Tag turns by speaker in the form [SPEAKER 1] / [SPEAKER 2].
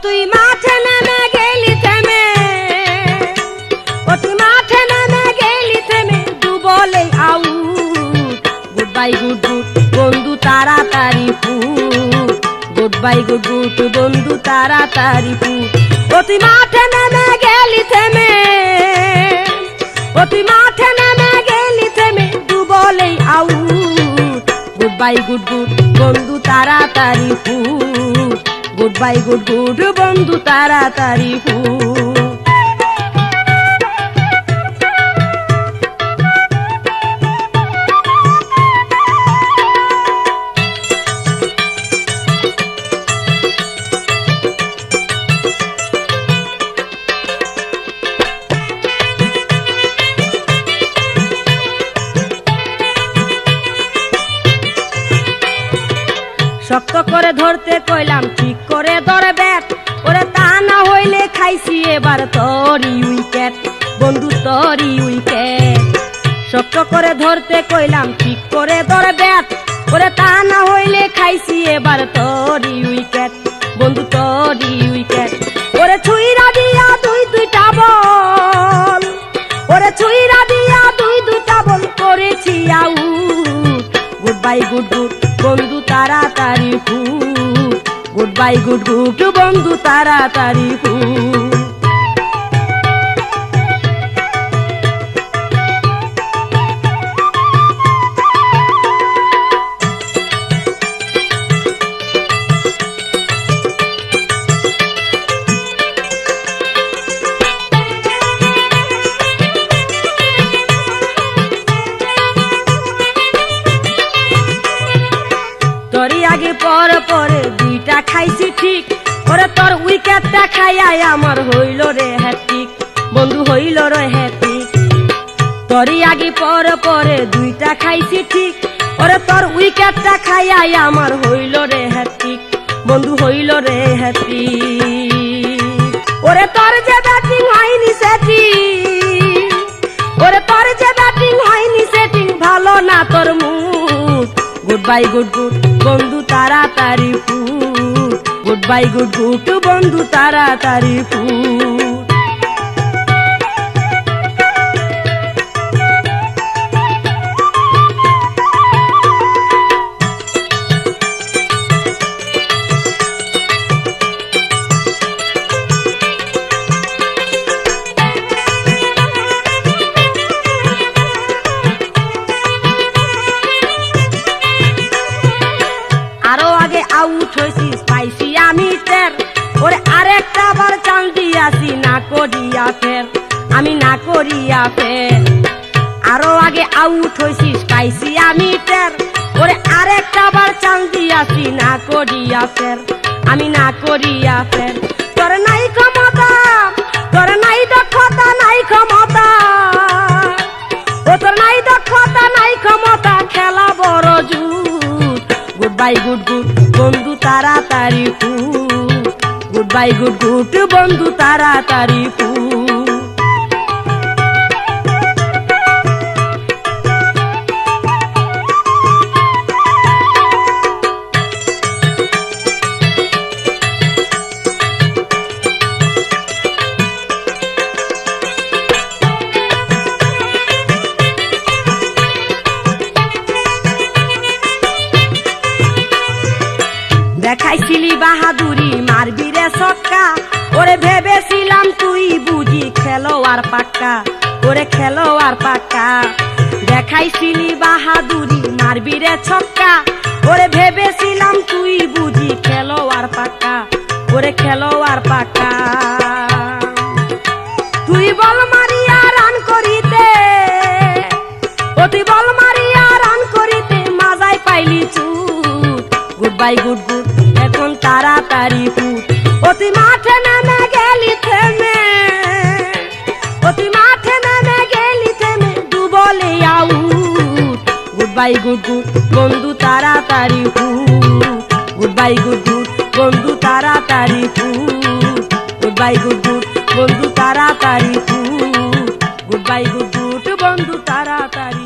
[SPEAKER 1] তুই মাঠে নেমে গেলি থেমে, ও তুই মাঠে নেমে গেলি থেমে, দু বলে out. Good bye good good বন্ধু তাড়াতাড়ি ফুট, গুড বাই গুড গুড বন্ধু তাড়াতাড়ি ফুট। ও তুই মাঠে নেমে গেলি থেমে, ও তুই মাঠে নেমে গেলি থেমে, দু বলে out. Good bye good good বন্ধু তাড়াতাড়ি ফুট, গুড বাই গুড গুড বন্ধু তাড়াতাড়ি ফুট। শক্ত করে ধরতে কইলাম ঠিক করে ধরে ব্যাট, ওরে তা না হইলে খাইছি এবার তোরই উইকেট, বন্ধু তোরই উইকেট। শক্ত করে ধরতে কইলাম ঠিক করে ধরে ব্যাট, ওরে তা না হইলে খাইছি এবার তোরই উইকেট, বন্ধু তোরই উইকেট। ওরে ছুইরা দিয়া দুই দুইটা বল, ওরে ছুইরা দিয়া দুই দুইটা বল করেছি out. Good bye good good বন্ধু তাড়াতাড়ি ফুট, গুড বাই গুড গুড বন্ধু তাড়াতাড়ি ফুট। তোরই আগে পর পরে দুইটা খাইছি ঠিক, ওরে তোর উইকেটটা খাইয়াই আমার হইল রে হ্যাট্রিক, বন্ধু হইল রে হ্যাট্রিক। তোরই আগে পর পরে দুইটা খাইছি ঠিক, ওরে তোর উইকেটটা খাইয়াই আমার হইল রে হ্যাট্রিক, বন্ধু হইল রে হ্যাট্রিক। ওরে তোর যে ব্যাটিং হয়নি সেটিং, ওরে তোর যে ব্যাটিং হয়নি সেটিং, ভালো না তোর mood. Goodbye good good বন্ধু তাড়াতাড়ি ফুট, গুড বাই গুড গুড বন্ধু তাড়াতাড়ি ফুট। আরো আগে আউট হয়েছিস পাইছি আমি টের, ওরে আরেকটা বার চান্স দিয়াছি না করিয়া ফের, আমি না করিয়া ফের। আরো আগে আউট হয়েছিস পাইছি আমি টের, ওরে আরেকটা বার চান্স দিয়াছি না করিয়া ফের, আমি না করিয়া ফের। তোর নাই ক্ষমতা, তোর নাই দক্ষতা, নাই ক্ষমতা, ও তোর নাই দক্ষতা নাই ক্ষমতা, খেলা বড় jute. Good bye good good বন্ধু তাড়াতাড়ি ফুট, গুড বাই গুড গুড বন্ধু তাড়াতাড়ি ফুট। দেখাইছিলি বাহাদুরি মারবি রে ছক্কা, ওরে ভেবেছিলাম তুই বুঝি খেলোয়াড় পাক্কা, ওরে খেলোয়াড় পাক্কা। দেখাইছিলি বাহাদুরি মারবি রে ছক্কা, ওরে ভেবেছিলাম তুই বুঝি খেলোয়াড় পাক্কা, ওরে খেলোয়াড় পাক্কা। তুই বল মারিয়া রান করিতে, ও তুই বল মারিয়া রান করিতে, মাজায় পাইলি চুট। গুড বাই গুড গুড এখন তাড়াতাড়ি ফুট, ও তুই মাঠে নেমে গেলি থেমে, ও তুই মাঠে নেমে গেলি থেমে, দু বলে out. Good bye good good বন্ধু তাড়াতাড়ি ফুট, গুড বাই গুড গুড বন্ধু তাড়াতাড়ি ফুট, গুড বাই গুড গুড বন্ধু তাড়াতাড়ি ফুট, গুড বাই গুড গুড বন্ধু তাড়াতাড়ি।